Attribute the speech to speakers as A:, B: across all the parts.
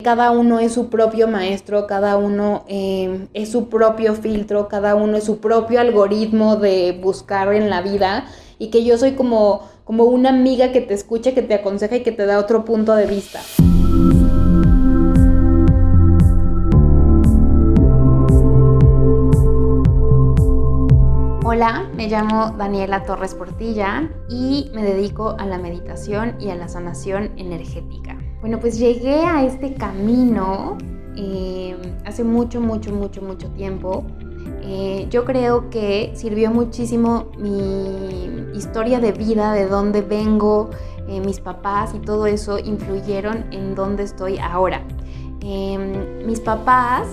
A: Cada uno es su propio maestro, cada uno es su propio filtro, cada uno es su propio algoritmo de buscar en la vida, y que yo soy como una amiga que te escucha, que te aconseja y que te da otro punto de vista. Hola, me llamo Daniela Torres Portilla y me dedico a la meditación y a la sanación energética. Bueno, pues llegué a este camino hace mucho tiempo. Yo creo que sirvió muchísimo mi historia de vida, de dónde vengo, mis papás y todo eso influyeron en dónde estoy ahora. Mis papás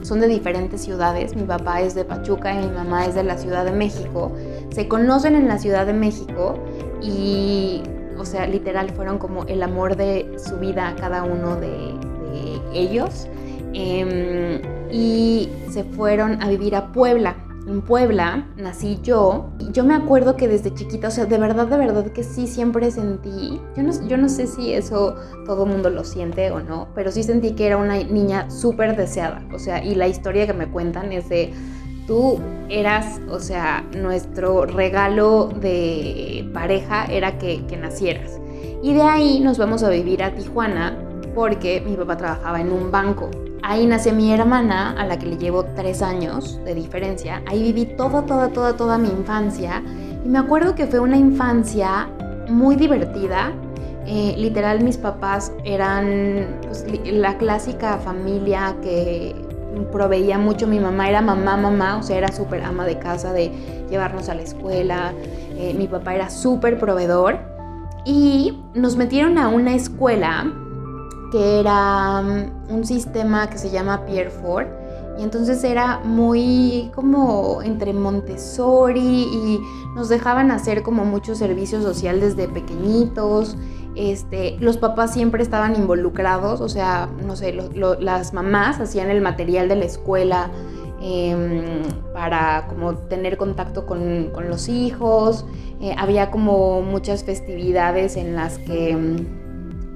A: son de diferentes ciudades. Mi papá es de Pachuca y mi mamá es de la Ciudad de México. Se conocen en la Ciudad de México y, o sea, literal fueron como el amor de su vida cada uno de ellos. Y se fueron a vivir a Puebla. En Puebla nací yo. Yo me acuerdo que desde chiquita, o sea, de verdad que sí siempre sentí, yo no sé si eso todo el mundo lo siente o no, pero sí sentí que era una niña súper deseada. O sea, y la historia que me cuentan es de, tú eras, o sea, nuestro regalo de pareja era que nacieras. Y de ahí nos vamos a vivir a Tijuana porque mi papá trabajaba en un banco. Ahí nació mi hermana, a la que le llevo 3 años de diferencia. Ahí viví toda mi infancia. Y me acuerdo que fue una infancia muy divertida. Literal, mis papás eran pues, la clásica familia que proveía mucho. Mi mamá era mamá, o sea, era súper ama de casa, de llevarnos a la escuela. Mi papá era súper proveedor. Y nos metieron a una escuela que era un sistema que se llama Pierrefort, y entonces era muy como entre Montessori y nos dejaban hacer como mucho servicio social desde pequeñitos. Los papás siempre estaban involucrados, o sea, no sé, las mamás hacían el material de la escuela para como tener contacto con los hijos. Había como muchas festividades en las que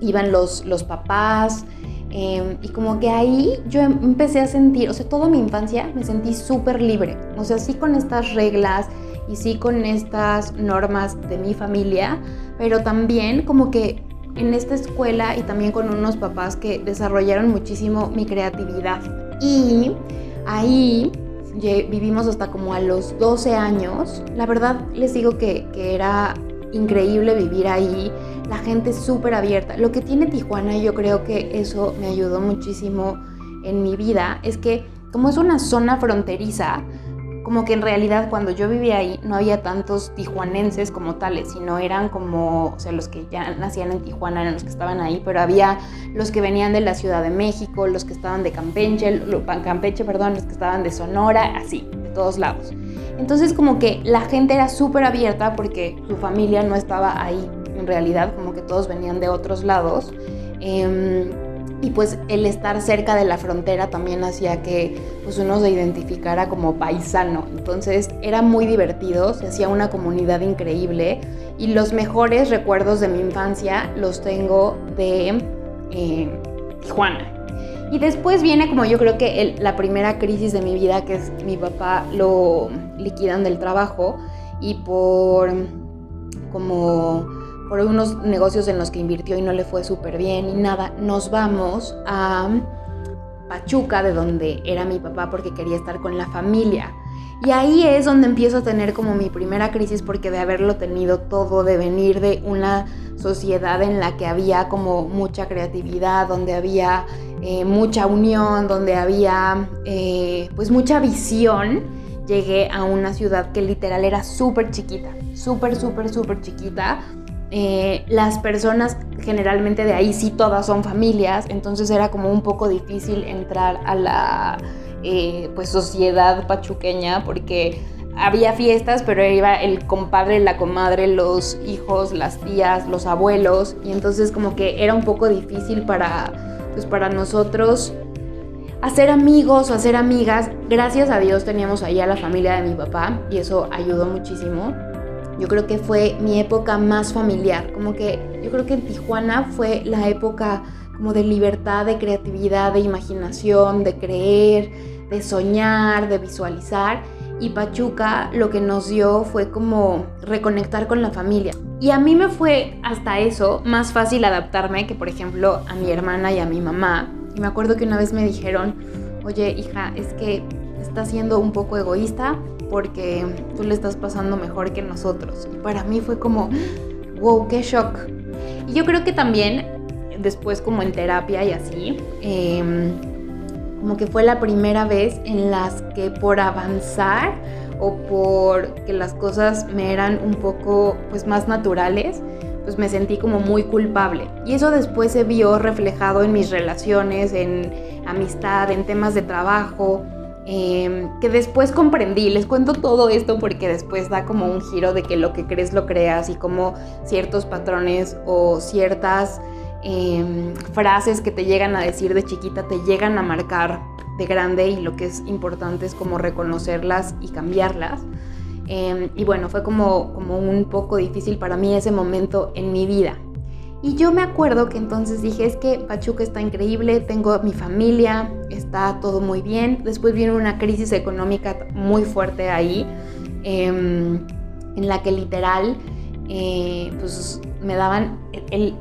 A: iban los papás, y como que ahí yo empecé a sentir, o sea, toda mi infancia me sentí súper libre, o sea, sí con estas reglas y sí con estas normas de mi familia, pero también como que en esta escuela y también con unos papás que desarrollaron muchísimo mi creatividad. Y ahí vivimos hasta como a los 12 años. La verdad les digo que era increíble vivir ahí. La gente es súper abierta. Lo que tiene Tijuana, y yo creo que eso me ayudó muchísimo en mi vida, es que como es una zona fronteriza, como que en realidad cuando yo vivía ahí no había tantos tijuanenses como tales, sino eran como, o sea, los que ya nacían en Tijuana eran los que estaban ahí, pero había los que venían de la Ciudad de México, los que estaban de Campeche, los que estaban de Sonora, así, de todos lados. Entonces como que la gente era súper abierta porque su familia no estaba ahí. En realidad, como que todos venían de otros lados. Y pues el estar cerca de la frontera también hacía que pues, uno se identificara como paisano. Entonces era muy divertido, se hacía una comunidad increíble. Y los mejores recuerdos de mi infancia los tengo de Tijuana. Y después viene como yo creo que la primera crisis de mi vida, que es mi papá lo liquidan del trabajo y por unos negocios en los que invirtió y no le fue súper bien y nada, nos vamos a Pachuca, de donde era mi papá, porque quería estar con la familia. Y ahí es donde empiezo a tener como mi primera crisis, porque de haberlo tenido todo, de venir de una sociedad en la que había como mucha creatividad, donde había mucha unión, donde había pues mucha visión, llegué a una ciudad que literal era súper chiquita, súper chiquita. Las personas generalmente de ahí sí todas son familias, entonces era como un poco difícil entrar a la pues sociedad pachuqueña, porque había fiestas, pero iba el compadre, la comadre, los hijos, las tías, los abuelos, y entonces como que era un poco difícil para nosotros hacer amigos o hacer amigas. Gracias a Dios teníamos ahí a la familia de mi papá y eso ayudó muchísimo. Yo creo que fue mi época más familiar, como que yo creo que en Tijuana fue la época como de libertad, de creatividad, de imaginación, de creer, de soñar, de visualizar. Y Pachuca lo que nos dio fue como reconectar con la familia. Y a mí me fue hasta eso más fácil adaptarme que, por ejemplo, a mi hermana y a mi mamá. Y me acuerdo que una vez me dijeron, oye, hija, es que estás siendo un poco egoísta porque tú le estás pasando mejor que nosotros. Y para mí fue como, wow, qué shock. Y yo creo que también, después como en terapia y así, como que fue la primera vez en las que por avanzar o por que las cosas me eran un poco pues más naturales, pues me sentí como muy culpable. Y eso después se vio reflejado en mis relaciones, en amistad, en temas de trabajo, que después comprendí. Les cuento todo esto porque después da como un giro de que lo que crees lo creas y como ciertos patrones o ciertas frases que te llegan a decir de chiquita te llegan a marcar de grande, y lo que es importante es como reconocerlas y cambiarlas. Y bueno, fue como un poco difícil para mí ese momento en mi vida. Y yo me acuerdo que entonces dije, es que Pachuca está increíble, tengo mi familia, está todo muy bien. Después vino una crisis económica muy fuerte ahí, en la que literal pues me daban el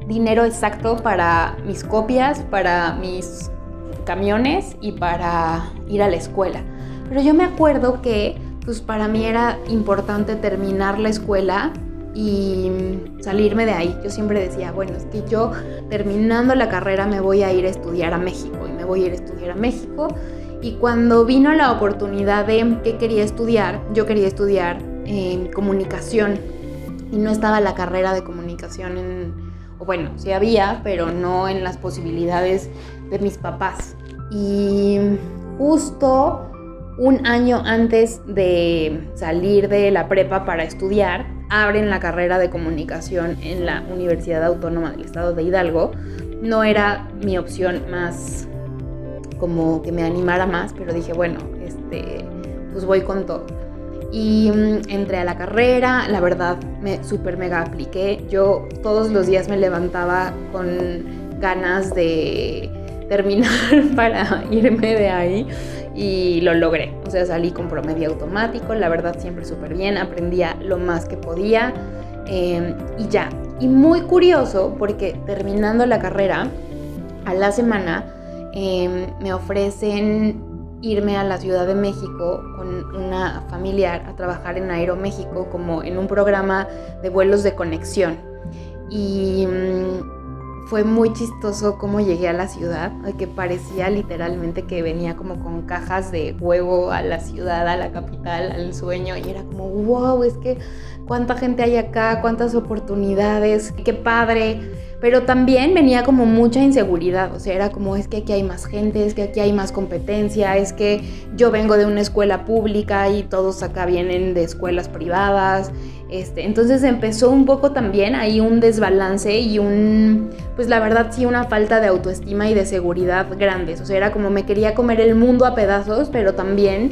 A: dinero exacto para mis copias, para mis camiones y para ir a la escuela. Pero yo me acuerdo que pues para mí era importante terminar la escuela y salirme de ahí. Yo siempre decía, bueno, es que yo terminando la carrera me voy a ir a estudiar a México y me voy a ir a estudiar a México. Y cuando vino la oportunidad de qué quería estudiar, yo quería estudiar comunicación y no estaba la carrera de comunicación o bueno, sí había, pero no en las posibilidades de mis papás. Y justo un año antes de salir de la prepa para estudiar, abren la carrera de comunicación en la Universidad Autónoma del Estado de Hidalgo. No era mi opción más, como que me animara más, pero dije, bueno, pues voy con todo. Y entré a la carrera, la verdad me súper mega apliqué. Yo todos los días me levantaba con ganas de terminar para irme de ahí y lo logré. O sea, salí con promedio automático, la verdad siempre súper bien, aprendía lo más que podía y ya. Y muy curioso porque terminando la carrera, a la semana me ofrecen irme a la Ciudad de México con una familiar a trabajar en Aeroméxico como en un programa de vuelos de conexión. Y fue muy chistoso cómo llegué a la ciudad, que parecía literalmente que venía como con cajas de huevo a la ciudad, a la capital, al sueño, y era como wow, es que cuánta gente hay acá, cuántas oportunidades, qué padre. Pero también venía como mucha inseguridad, o sea, era como es que aquí hay más gente, es que aquí hay más competencia, es que yo vengo de una escuela pública y todos acá vienen de escuelas privadas. Entonces empezó un poco también ahí un desbalance y pues la verdad sí, una falta de autoestima y de seguridad grandes. O sea, era como me quería comer el mundo a pedazos, pero también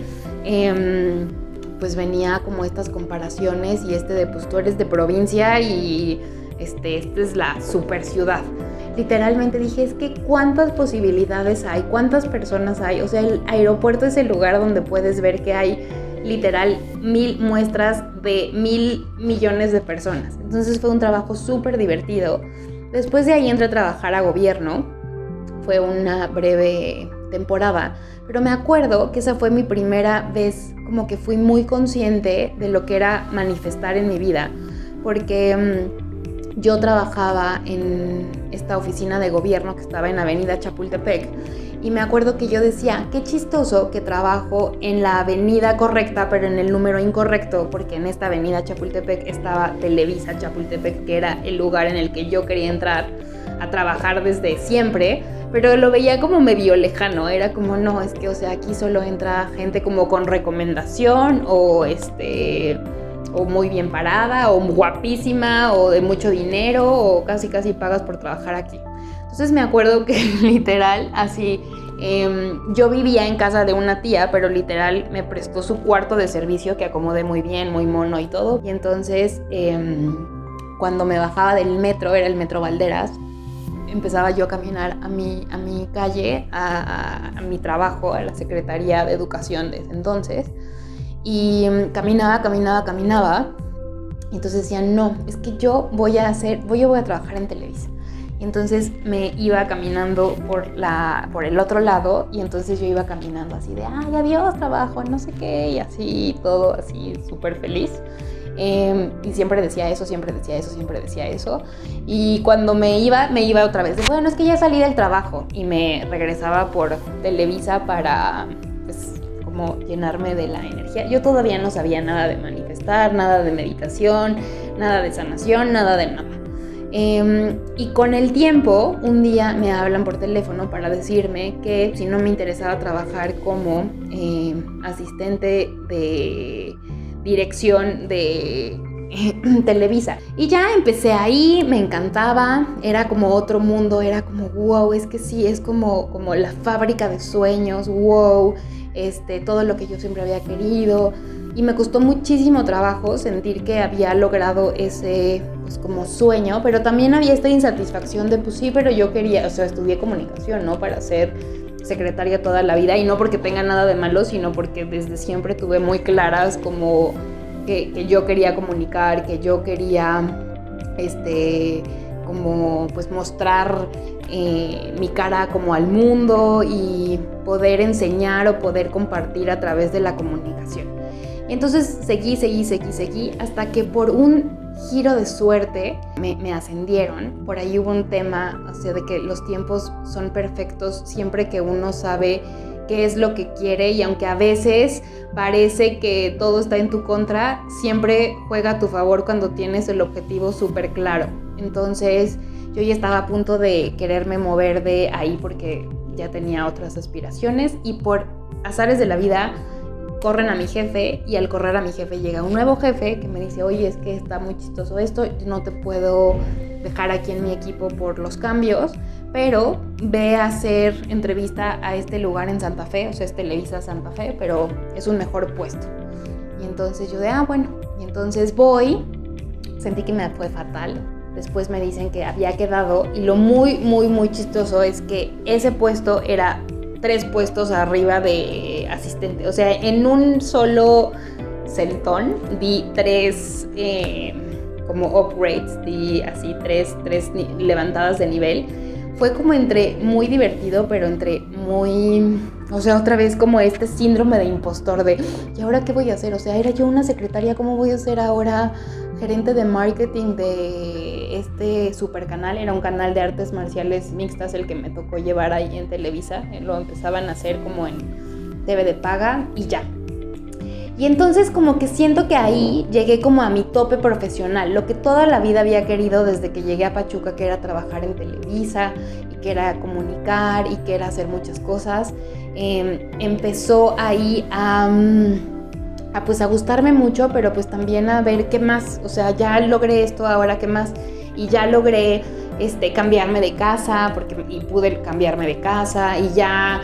A: pues venía como estas comparaciones y de pues tú eres de provincia y esta es la super ciudad. Literalmente dije, es que cuántas posibilidades hay, cuántas personas hay. O sea, el aeropuerto es el lugar donde puedes ver que hay literal 1000 muestras de 1000 millones de personas. Entonces fue un trabajo súper divertido. Después de ahí entré a trabajar a gobierno. Fue una breve temporada, pero me acuerdo que esa fue mi primera vez como que fui muy consciente de lo que era manifestar en mi vida, porque yo trabajaba en esta oficina de gobierno que estaba en Avenida Chapultepec y me acuerdo que yo decía, qué chistoso que trabajo en la avenida correcta pero en el número incorrecto, porque en esta Avenida Chapultepec estaba Televisa Chapultepec, que era el lugar en el que yo quería entrar a trabajar desde siempre, pero lo veía como medio lejano, era como no, es que o sea, aquí solo entra gente como con recomendación o muy bien parada, o guapísima, o de mucho dinero, o casi pagas por trabajar aquí. Entonces me acuerdo que literal, así, yo vivía en casa de una tía, pero literal me prestó su cuarto de servicio que acomodé muy bien, muy mono y todo. Y entonces, cuando me bajaba del metro, era el Metro Valderas, empezaba yo a caminar a mi calle, a mi trabajo, a la Secretaría de Educación de ese entonces, y caminaba. Y entonces decía, no, es que yo voy a trabajar en Televisa. Y entonces me iba caminando por el otro lado, y entonces yo iba caminando así de, ay, adiós, trabajo, no sé qué, y así, todo así, súper feliz. Y siempre decía eso. Y cuando me iba otra vez de, bueno, es que ya salí del trabajo, y me regresaba por Televisa para, pues, como llenarme de la energía. Yo todavía no sabía nada de manifestar, nada de meditación, nada de sanación, nada de nada. Y con el tiempo, un día me hablan por teléfono para decirme que si no me interesaba trabajar como asistente de dirección de Televisa. Y ya empecé ahí, me encantaba, era como otro mundo, era como wow, es que sí, es como la fábrica de sueños, wow, todo lo que yo siempre había querido. Y me costó muchísimo trabajo sentir que había logrado ese, pues, como sueño, pero también había esta insatisfacción de, pues sí, pero yo quería, o sea, estudié comunicación, ¿no? Para ser secretaria toda la vida, y no porque tenga nada de malo, sino porque desde siempre tuve muy claras como que yo quería comunicar, que yo quería, como pues mostrar mi cara como al mundo y poder enseñar o poder compartir a través de la comunicación. Entonces seguí hasta que por un giro de suerte me ascendieron. Por ahí hubo un tema, o sea, de que los tiempos son perfectos siempre que uno sabe qué es lo que quiere, y aunque a veces parece que todo está en tu contra, siempre juega a tu favor cuando tienes el objetivo súper claro. Entonces yo ya estaba a punto de quererme mover de ahí porque ya tenía otras aspiraciones, y por azares de la vida corren a mi jefe, y al correr a mi jefe llega un nuevo jefe que me dice, oye, es que está muy chistoso esto, no te puedo dejar aquí en mi equipo por los cambios, pero ve a hacer entrevista a este lugar en Santa Fe, o sea, es Televisa Santa Fe, pero es un mejor puesto. Y entonces yo de, bueno, y entonces voy, sentí que me fue fatal. Después me dicen que había quedado, y lo muy chistoso es que ese puesto era 3 puestos arriba de asistente. O sea, en un solo sentón di 3 como upgrades, di así 3 levantadas de nivel. Fue como entre muy divertido, pero entre muy, o sea, otra vez como este síndrome de impostor de, ¿y ahora qué voy a hacer? O sea, era yo una secretaria, ¿cómo voy a ser ahora gerente de marketing de este super canal? Era un canal de artes marciales mixtas el que me tocó llevar ahí en Televisa. Lo empezaban a hacer como en TV de paga y ya. Y entonces como que siento que ahí llegué como a mi tope profesional, lo que toda la vida había querido desde que llegué a Pachuca, que era trabajar en Televisa, y que era comunicar, y que era hacer muchas cosas. Empezó ahí a gustarme mucho, pero pues también a ver qué más, o sea, ya logré esto, ahora qué más, y ya logré cambiarme de casa, y pude cambiarme de casa, y ya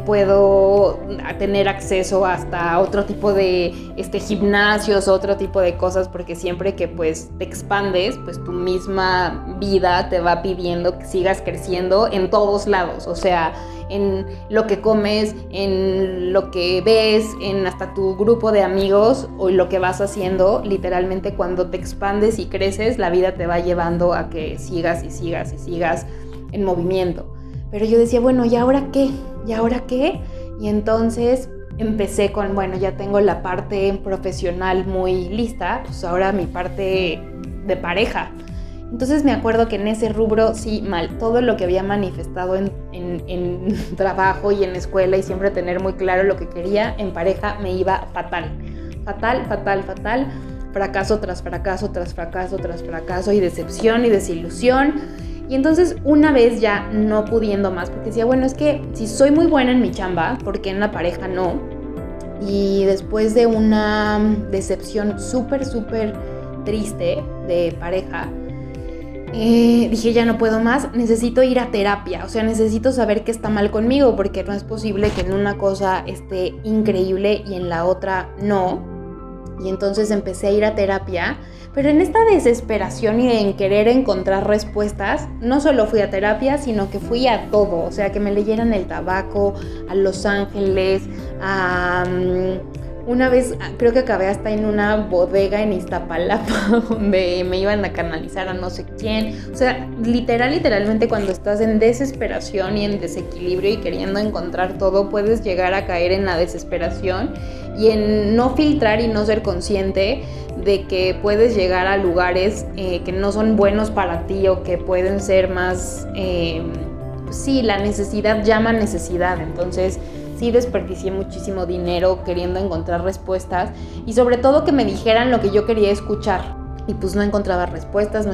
A: puedo tener acceso hasta otro tipo de gimnasios, otro tipo de cosas, porque siempre que pues te expandes, pues tu misma vida te va pidiendo que sigas creciendo en todos lados, o sea, en lo que comes, en lo que ves, en hasta tu grupo de amigos, o lo que vas haciendo. Literalmente cuando te expandes y creces, la vida te va llevando a que sigas en movimiento. Pero yo decía, bueno, ¿y ahora qué? Y entonces empecé con, bueno, ya tengo la parte profesional muy lista, pues ahora mi parte de pareja. Entonces me acuerdo que en ese rubro, sí, mal, todo lo que había manifestado en trabajo y en escuela, y siempre tener muy claro lo que quería, en pareja me iba fatal, fracaso tras fracaso, y decepción y desilusión. Y entonces una vez ya no pudiendo más, porque decía, bueno, es que si soy muy buena en mi chamba, ¿por qué en la pareja no? Y después de una decepción súper triste de pareja, dije, ya no puedo más, necesito ir a terapia, o sea, necesito saber qué está mal conmigo, porque no es posible que en una cosa esté increíble y en la otra no. Y entonces empecé a ir a terapia, pero en esta desesperación y en querer encontrar respuestas, no solo fui a terapia, sino que fui a todo. O sea, que me leyeran el tabaco, a Los Ángeles, a... Una vez creo que acabé hasta en una bodega en Iztapalapa donde me iban a canalizar a no sé quién. O sea, literalmente cuando estás en desesperación y en desequilibrio y queriendo encontrar todo, puedes llegar a caer en la desesperación y en no filtrar y no ser consciente de que puedes llegar a lugares que no son buenos para ti o que pueden ser más... sí, la necesidad llama necesidad, entonces... Sí, desperdicié muchísimo dinero queriendo encontrar respuestas y sobre todo que me dijeran lo que yo quería escuchar. Y pues no encontraba respuestas,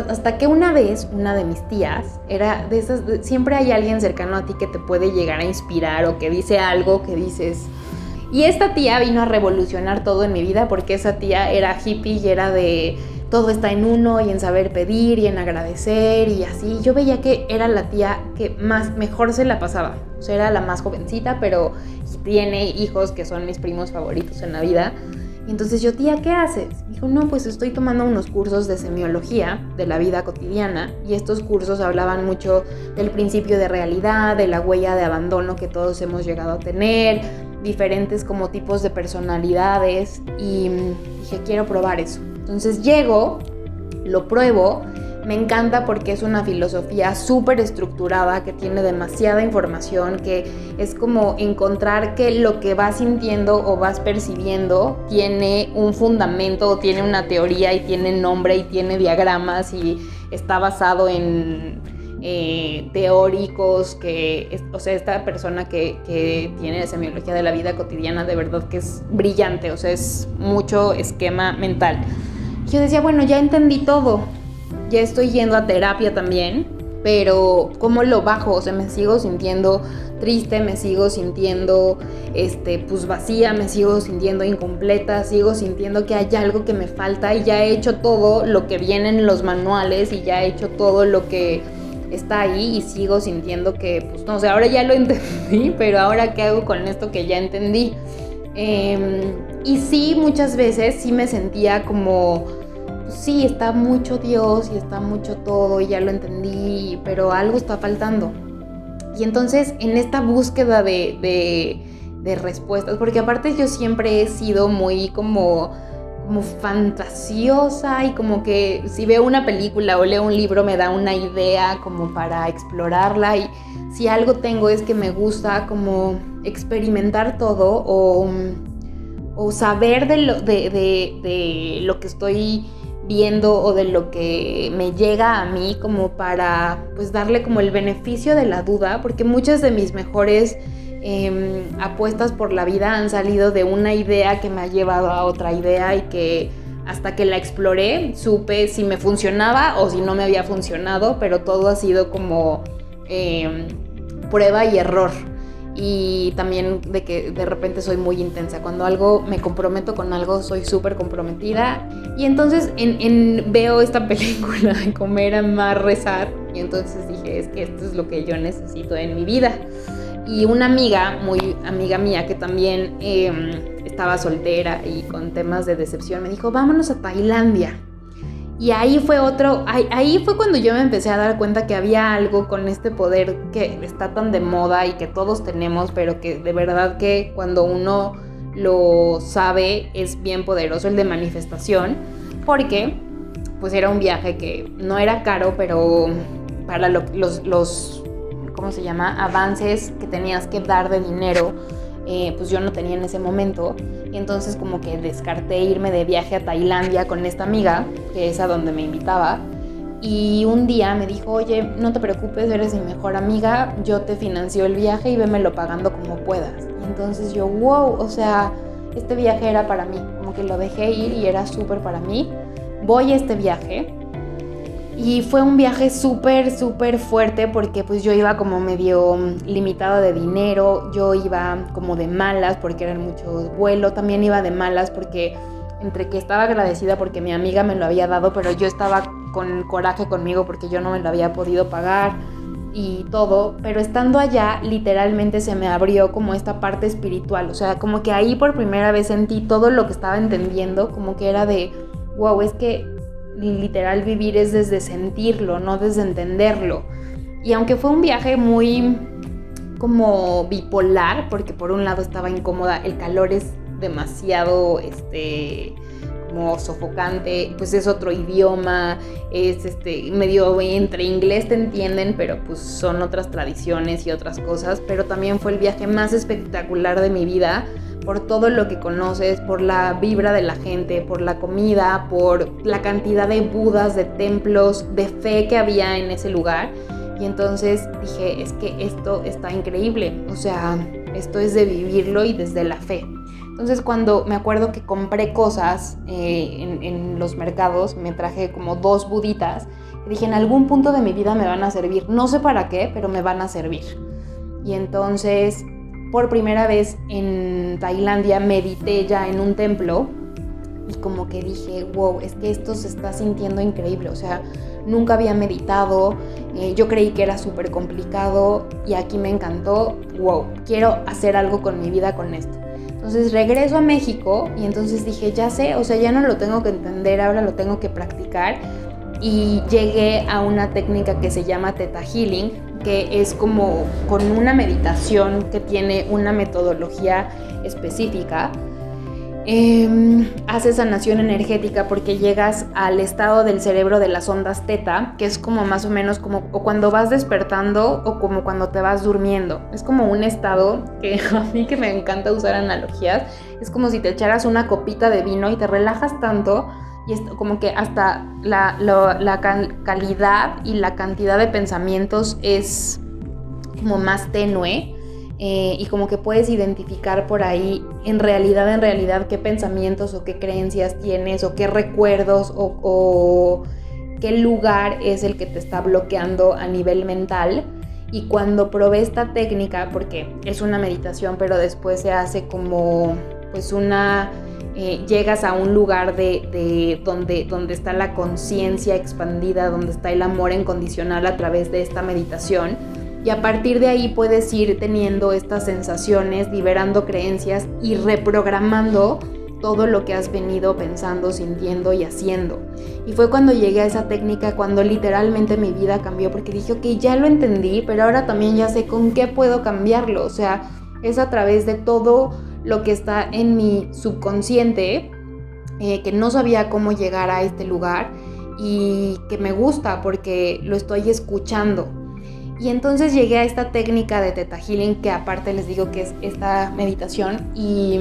A: hasta que una vez, una de mis tías, era de esas, siempre hay alguien cercano a ti que te puede llegar a inspirar o que dice algo que dices... Y esta tía vino a revolucionar todo en mi vida porque esa tía era hippie y era de... Todo está en uno y en saber pedir y en agradecer y así. Yo veía que era la tía que mejor se la pasaba. O sea, era la más jovencita, pero tiene hijos que son mis primos favoritos en la vida. Y entonces yo, tía, ¿qué haces? Me dijo, no, pues estoy tomando unos cursos de semiología de la vida cotidiana. Y estos cursos hablaban mucho del principio de realidad, de la huella de abandono que todos hemos llegado a tener, diferentes como tipos de personalidades. Y dije, quiero probar eso. Entonces llego, lo pruebo, me encanta porque es una filosofía súper estructurada, que tiene demasiada información, que es como encontrar que lo que vas sintiendo o vas percibiendo tiene un fundamento, o tiene una teoría y tiene nombre y tiene diagramas y está basado en teóricos o sea, esta persona que tiene semiología de la vida cotidiana de verdad que es brillante, o sea, es mucho esquema mental. Yo decía, bueno, ya entendí todo, ya estoy yendo a terapia también, pero ¿cómo lo bajo? O sea, me sigo sintiendo triste, me sigo sintiendo pues vacía, me sigo sintiendo incompleta, sigo sintiendo que hay algo que me falta y ya he hecho todo lo que viene en los manuales y ya he hecho todo lo que está ahí y sigo sintiendo que, pues no, o sea, ahora ya lo entendí, pero ahora ¿qué hago con esto que ya entendí? Y sí, muchas veces sí me sentía como, pues sí, está mucho Dios y está mucho todo y ya lo entendí, pero algo está faltando. Y entonces en esta búsqueda de respuestas, porque aparte yo siempre he sido muy como fantasiosa y como que si veo una película o leo un libro me da una idea como para explorarla, y si algo tengo es que me gusta como experimentar todo o saber de lo que estoy viendo o de lo que me llega a mí, como para pues darle como el beneficio de la duda, porque muchas de mis mejores apuestas por la vida han salido de una idea que me ha llevado a otra idea y que hasta que la exploré supe si me funcionaba o si no me había funcionado, pero todo ha sido como prueba y error. Y también de que de repente soy muy intensa. Cuando me comprometo con algo, soy súper comprometida. Y entonces veo esta película, Comer, Amar, Rezar. Y entonces dije, es que esto es lo que yo necesito en mi vida. Y una amiga, muy amiga mía, que también estaba soltera y con temas de decepción, me dijo, vámonos a Tailandia. Y ahí fue cuando yo me empecé a dar cuenta que había algo con este poder que está tan de moda y que todos tenemos, pero que de verdad que cuando uno lo sabe es bien poderoso, el de manifestación, porque pues era un viaje que no era caro, pero para los ¿cómo se llama? Avances que tenías que dar de dinero, pues yo no tenía en ese momento. Y entonces como que descarté irme de viaje a Tailandia con esta amiga, que es a donde me invitaba. Y un día me dijo, oye, no te preocupes, eres mi mejor amiga, yo te financio el viaje y vémelo pagando como puedas. Y entonces yo, wow, o sea, este viaje era para mí, como que lo dejé ir y era súper para mí. Voy a este viaje. Y fue un viaje súper fuerte porque pues yo iba como medio limitada de dinero, yo iba como de malas porque eran muchos vuelos, también iba de malas porque entre que estaba agradecida porque mi amiga me lo había dado, pero yo estaba con coraje conmigo porque yo no me lo había podido pagar. y todo, pero estando allá literalmente se me abrió como esta parte espiritual, o sea, como que ahí por primera vez sentí todo lo que estaba entendiendo, como que era de, wow, es que literal vivir es desde sentirlo, no desde entenderlo. Y aunque fue un viaje muy como bipolar, porque por un lado estaba incómoda, el calor es demasiado como sofocante, pues es otro idioma, es medio entre inglés te entienden, pero pues son otras tradiciones y otras cosas, pero también fue el viaje más espectacular de mi vida, por todo lo que conoces, por la vibra de la gente, por la comida, por la cantidad de budas, de templos, de fe que había en ese lugar. Y entonces dije, es que esto está increíble, o sea, esto es de vivirlo y desde la fe. Entonces cuando me acuerdo que compré cosas en los mercados, me traje como 2 buditas, y dije, en algún punto de mi vida me van a servir, no sé para qué, pero me van a servir. Y entonces, por primera vez en Tailandia, medité ya en un templo, y como que dije, wow, es que esto se está sintiendo increíble, o sea, nunca había meditado, yo creí que era súper complicado y aquí me encantó, wow, quiero hacer algo con mi vida con esto. Entonces regreso a México y entonces dije, ya sé, o sea, ya no lo tengo que entender, ahora lo tengo que practicar, y llegué a una técnica que se llama Theta Healing, que es como con una meditación que tiene una metodología específica. Hace sanación energética porque llegas al estado del cerebro de las ondas teta, que es como más o menos como o cuando vas despertando o como cuando te vas durmiendo. Es como un estado que a mí que me encanta usar analogías, es como si te echaras una copita de vino y te relajas tanto y es como que hasta la calidad y la cantidad de pensamientos es como más tenue. Y como que puedes identificar por ahí en realidad qué pensamientos o qué creencias tienes o qué recuerdos o qué lugar es el que te está bloqueando a nivel mental. Y cuando probé esta técnica, porque es una meditación, pero después se hace como pues llegas a un lugar de donde está la conciencia expandida, donde está el amor incondicional a través de esta meditación. Y a partir de ahí puedes ir teniendo estas sensaciones, liberando creencias y reprogramando todo lo que has venido pensando, sintiendo y haciendo. Y fue cuando llegué a esa técnica, cuando literalmente mi vida cambió, porque dije, ok, ya lo entendí, pero ahora también ya sé con qué puedo cambiarlo. O sea, es a través de todo lo que está en mi subconsciente, que no sabía cómo llegar a este lugar y que me gusta porque lo estoy escuchando. Y entonces llegué a esta técnica de Theta Healing, que aparte les digo que es esta meditación y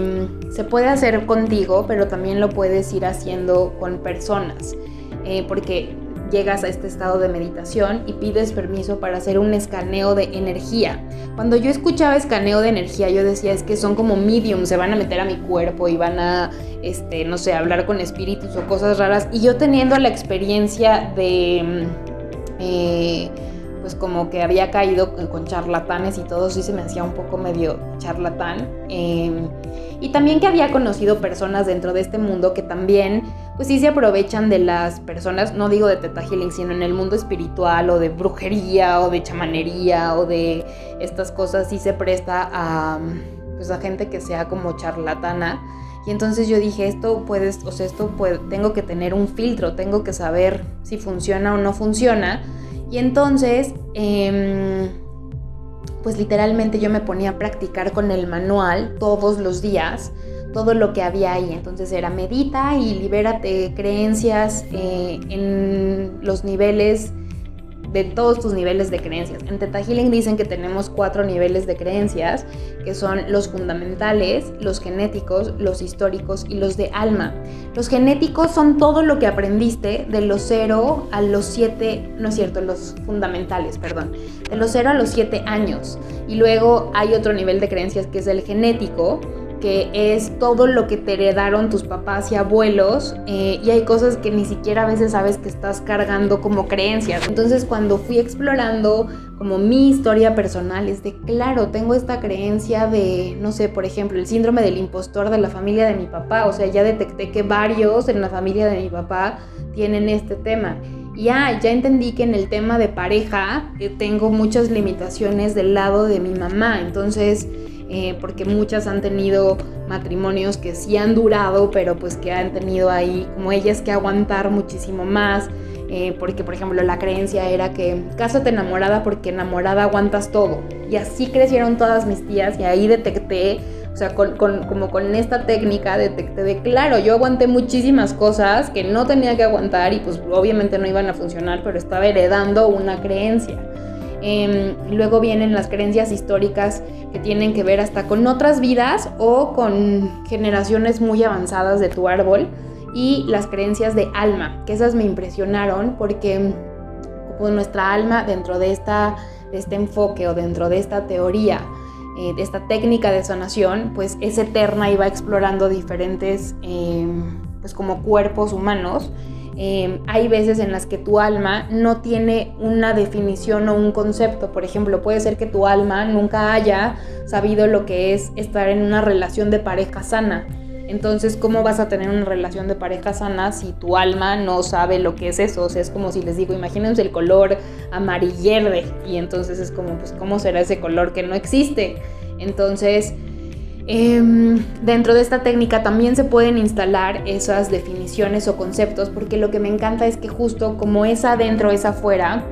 A: se puede hacer contigo, pero también lo puedes ir haciendo con personas, porque llegas a este estado de meditación y pides permiso para hacer un escaneo de energía. Cuando yo escuchaba escaneo de energía, yo decía, es que son como mediums, se van a meter a mi cuerpo y van a, no sé, hablar con espíritus o cosas raras. Y yo teniendo la experiencia de pues como que había caído con charlatanes y todo, sí se me hacía un poco medio charlatán. Y también que había conocido personas dentro de este mundo que también, pues sí se aprovechan de las personas, no digo de Theta Healing, sino en el mundo espiritual o de brujería o de chamanería o de estas cosas, sí se presta a, pues a gente que sea como charlatana. Y entonces yo dije, tengo que tener un filtro, tengo que saber si funciona o no funciona. Y entonces, pues literalmente yo me ponía a practicar con el manual todos los días, todo lo que había ahí. Entonces era medita y libérate creencias en los niveles, de todos tus niveles de creencias. En Theta Healing dicen que tenemos 4 niveles de creencias, que son los fundamentales, los genéticos, los históricos y los de alma. Los genéticos son todo lo que aprendiste de los 0 a los 7, no es cierto, los fundamentales, perdón, de los 0 a los 7 años. Y luego hay otro nivel de creencias que es el genético, que es todo lo que te heredaron tus papás y abuelos, y hay cosas que ni siquiera a veces sabes que estás cargando como creencias. Entonces cuando fui explorando como mi historia personal, es de claro, tengo esta creencia de, no sé, por ejemplo, el síndrome del impostor de la familia de mi papá, o sea, ya detecté que varios en la familia de mi papá tienen este tema. Y ya entendí que en el tema de pareja tengo muchas limitaciones del lado de mi mamá. Entonces, porque muchas han tenido matrimonios que sí han durado, pero pues que han tenido ahí como ellas que aguantar muchísimo más. Porque, por ejemplo, la creencia era que cásate enamorada porque enamorada aguantas todo. Y así crecieron todas mis tías y ahí detecté, o sea, como con esta técnica detecté de, claro, yo aguanté muchísimas cosas que no tenía que aguantar y pues obviamente no iban a funcionar, pero estaba heredando una creencia. Luego vienen las creencias históricas que tienen que ver hasta con otras vidas o con generaciones muy avanzadas de tu árbol. Y las creencias de alma, que esas me impresionaron porque como nuestra alma dentro de este enfoque o dentro de esta teoría, de esta técnica de sanación, pues es eterna y va explorando diferentes pues como cuerpos humanos. Hay veces en las que tu alma no tiene una definición o un concepto. Por ejemplo, puede ser que tu alma nunca haya sabido lo que es estar en una relación de pareja sana. Entonces, ¿cómo vas a tener una relación de pareja sana si tu alma no sabe lo que es eso? O sea, es como si les digo, imagínense el color amarillerde y entonces es como, pues, ¿cómo será ese color que no existe? Entonces, dentro de esta técnica también se pueden instalar esas definiciones o conceptos, porque lo que me encanta es que justo como es adentro, es afuera,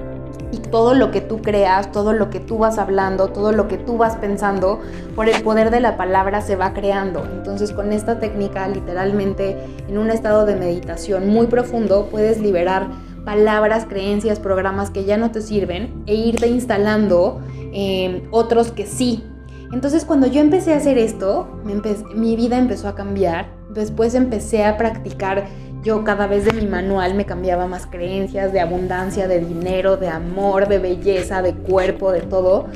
A: y todo lo que tú creas, todo lo que tú vas hablando, todo lo que tú vas pensando, por el poder de la palabra se va creando. Entonces, con esta técnica, literalmente, en un estado de meditación muy profundo, puedes liberar palabras, creencias, programas que ya no te sirven e irte instalando otros que sí. Entonces, cuando yo empecé a hacer esto, mi vida empezó a cambiar. Después empecé a practicar. Yo cada vez de mi manual me cambiaba más creencias de abundancia, de dinero, de amor, de belleza, de cuerpo, de todo.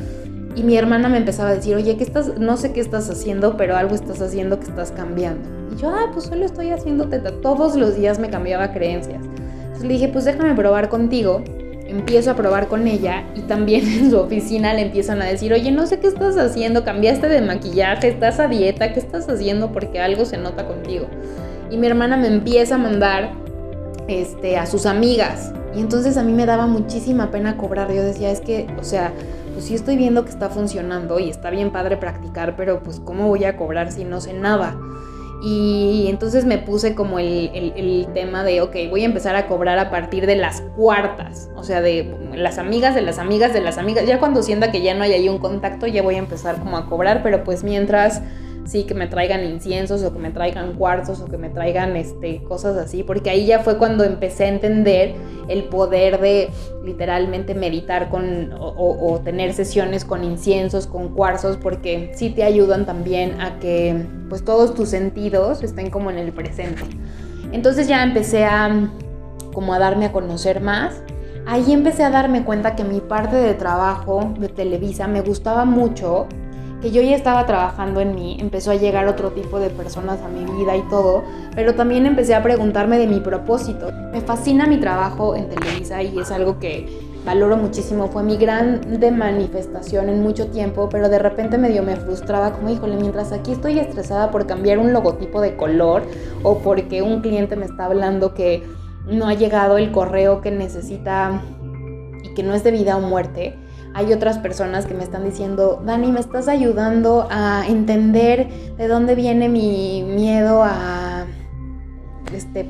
A: Y mi hermana me empezaba a decir, oye, no sé qué estás haciendo, pero algo estás haciendo que estás cambiando. Y yo, pues solo estoy haciendo teta. Todos los días me cambiaba creencias. Entonces le dije, pues déjame probar contigo. Empiezo a probar con ella y también en su oficina le empiezan a decir, oye, no sé qué estás haciendo, cambiaste de maquillaje, estás a dieta, ¿qué estás haciendo? Porque algo se nota contigo. Y mi hermana me empieza a mandar a sus amigas. Y entonces a mí me daba muchísima pena cobrar. Yo decía, es que, o sea, pues sí estoy viendo que está funcionando y está bien padre practicar, pero pues ¿cómo voy a cobrar si no sé nada? Y entonces me puse como el tema de, ok, voy a empezar a cobrar a partir de las cuartas. O sea, de las amigas, de las amigas, de las amigas. Ya cuando sienta que ya no hay ahí un contacto, ya voy a empezar como a cobrar, pero pues mientras... sí, que me traigan inciensos o que me traigan cuarzos o que me traigan cosas así, porque ahí ya fue cuando empecé a entender el poder de literalmente meditar o tener sesiones con inciensos, con cuarzos, porque sí te ayudan también a que pues todos tus sentidos estén como en el presente. Entonces ya empecé como a darme a conocer más. Ahí empecé a darme cuenta que mi parte de trabajo de Televisa me gustaba mucho, que yo ya estaba trabajando en mí, empezó a llegar otro tipo de personas a mi vida y todo, pero también empecé a preguntarme de mi propósito. Me fascina mi trabajo en Televisa y es algo que valoro muchísimo, fue mi gran manifestación en mucho tiempo, pero de repente medio me frustraba como, híjole, mientras aquí estoy estresada por cambiar un logotipo de color o porque un cliente me está hablando que no ha llegado el correo que necesita y que no es de vida o muerte, hay otras personas que me están diciendo, Dani, me estás ayudando a entender de dónde viene mi miedo a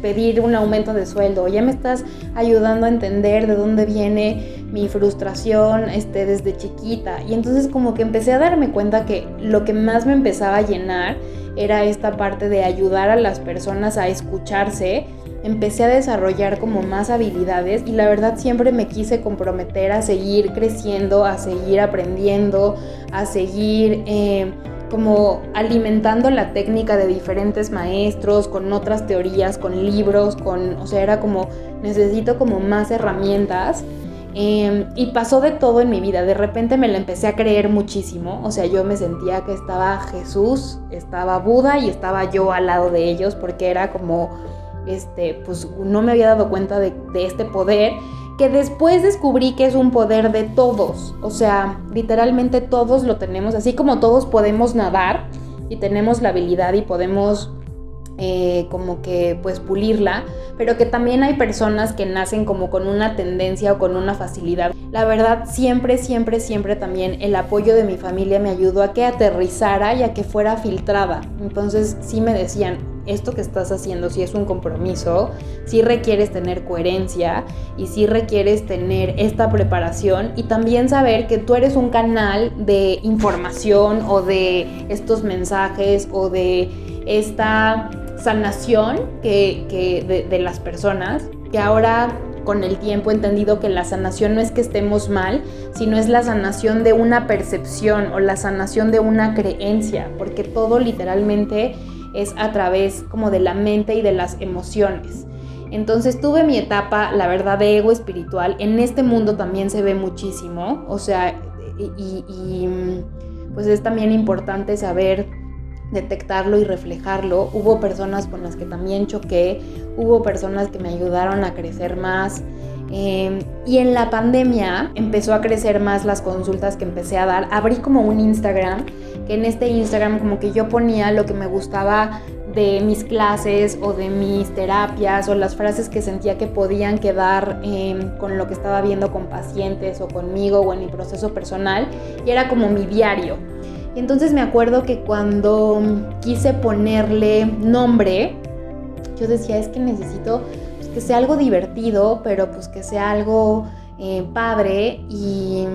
A: pedir un aumento de sueldo, ya me estás ayudando a entender de dónde viene mi frustración desde chiquita. Y entonces como que empecé a darme cuenta que lo que más me empezaba a llenar era esta parte de ayudar a las personas a escucharse. Empecé a desarrollar como más habilidades y la verdad siempre me quise comprometer a seguir creciendo, a seguir aprendiendo, a seguir como alimentando la técnica de diferentes maestros, con otras teorías, con libros, o sea, era como necesito como más herramientas. Y pasó de todo en mi vida. De repente me la empecé a creer muchísimo. O sea, yo me sentía que estaba Jesús, estaba Buda y estaba yo al lado de ellos, porque era como pues no me había dado cuenta de este poder, que después descubrí que es un poder de todos. O sea, literalmente todos lo tenemos, así como todos podemos nadar y tenemos la habilidad y podemos como que pues pulirla, pero que también hay personas que nacen como con una tendencia o con una facilidad. La verdad, siempre también el apoyo de mi familia me ayudó a que aterrizara y a que fuera filtrada. Entonces sí me decían, esto que estás haciendo sí es un compromiso, sí requieres tener coherencia y sí requieres tener esta preparación y también saber que tú eres un canal de información o de estos mensajes o de esta sanación de las personas, que ahora con el tiempo he entendido que la sanación no es que estemos mal, sino es la sanación de una percepción o la sanación de una creencia, porque todo literalmente es a través como de la mente y de las emociones. Entonces tuve mi etapa, la verdad, de ego espiritual. En este mundo también se ve muchísimo, o sea, y pues es también importante saber detectarlo y reflejarlo. Hubo personas con las que también choqué, hubo personas que me ayudaron a crecer más. Y en la pandemia empezó a crecer más las consultas que empecé a dar. Abrí como un Instagram, que en este Instagram como que yo ponía lo que me gustaba de mis clases o de mis terapias o las frases que sentía que podían quedar con lo que estaba viendo con pacientes o conmigo o en mi proceso personal, y era como mi diario. Y entonces me acuerdo que cuando quise ponerle nombre, yo decía, es que necesito pues, que sea algo divertido, pero pues que sea algo padre y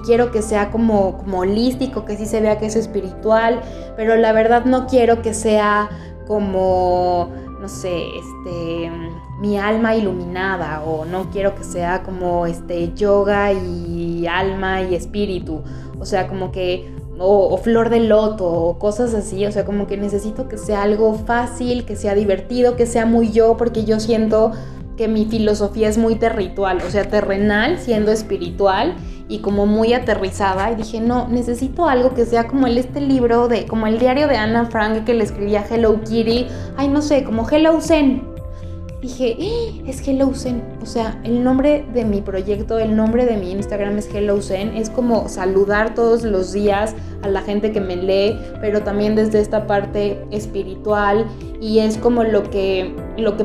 A: quiero que sea como holístico, que sí se vea que es espiritual, pero la verdad no quiero que sea como, no sé, mi alma iluminada, o no quiero que sea como yoga y alma y espíritu, o sea, como que o flor de loto o cosas así, o sea, como que necesito que sea algo fácil, que sea divertido, que sea muy yo, porque yo siento que mi filosofía es muy terrenal, o sea, terrenal siendo espiritual y como muy aterrizada, y dije, no, necesito algo que sea como libro como el diario de Ana Frank que le escribía Hello Kitty, ay no sé, como Hello Zen. Dije, es Hello Zen, o sea, el nombre de mi proyecto, el nombre de mi Instagram es Hello Zen, es como saludar todos los días a la gente que me lee, pero también desde esta parte espiritual, y es como lo que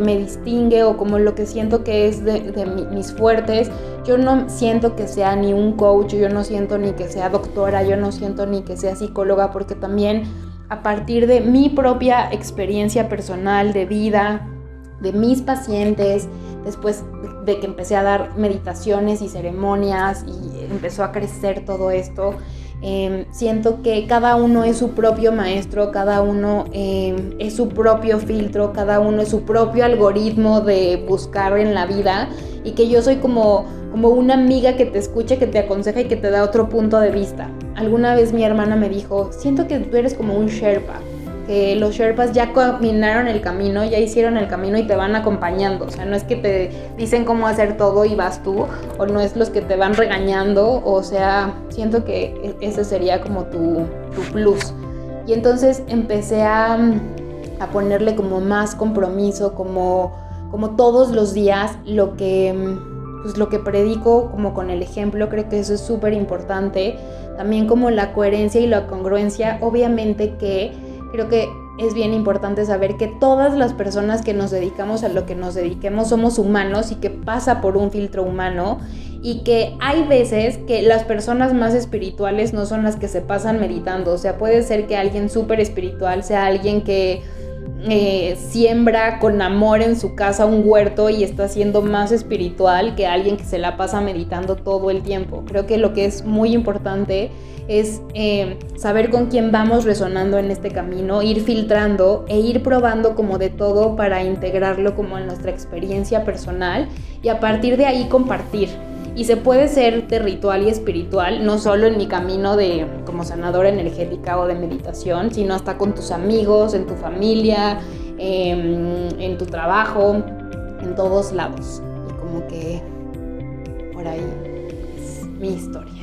A: me distingue, o como lo que siento que es de mis fuertes. Yo no siento que sea ni un coach, yo no siento ni que sea doctora, yo no siento ni que sea psicóloga, porque también a partir de mi propia experiencia personal de vida, de mis pacientes, después de que empecé a dar meditaciones y ceremonias y empezó a crecer todo esto, siento que cada uno es su propio maestro, cada uno es su propio filtro, cada uno es su propio algoritmo de buscar en la vida, y que yo soy como una amiga que te escucha, que te aconseja y que te da otro punto de vista. Alguna vez mi hermana me dijo, siento que tú eres como un Sherpa, que los Sherpas ya caminaron el camino, ya hicieron el camino y te van acompañando, o sea, no es que te dicen cómo hacer todo y vas tú, o no es los que te van regañando, o sea, siento que ese sería como tu plus. Y entonces empecé a ponerle como más compromiso, como todos los días lo que predico, como con el ejemplo. Creo que eso es súper importante, también como la coherencia y la congruencia. Obviamente que creo que es bien importante saber que todas las personas que nos dedicamos a lo que nos dediquemos somos humanos, y que pasa por un filtro humano, y que hay veces que las personas más espirituales no son las que se pasan meditando. O sea, puede ser que alguien súper espiritual sea alguien que siembra con amor en su casa un huerto y está siendo más espiritual que alguien que se la pasa meditando todo el tiempo. Creo que lo que es muy importante es saber con quién vamos resonando en este camino, ir filtrando e ir probando como de todo para integrarlo como en nuestra experiencia personal, y a partir de ahí compartir. Y se puede ser de ritual y espiritual, no solo en mi camino de como sanadora energética o de meditación, sino hasta con tus amigos, en tu familia, en tu trabajo, en todos lados. Y como que por ahí es mi historia.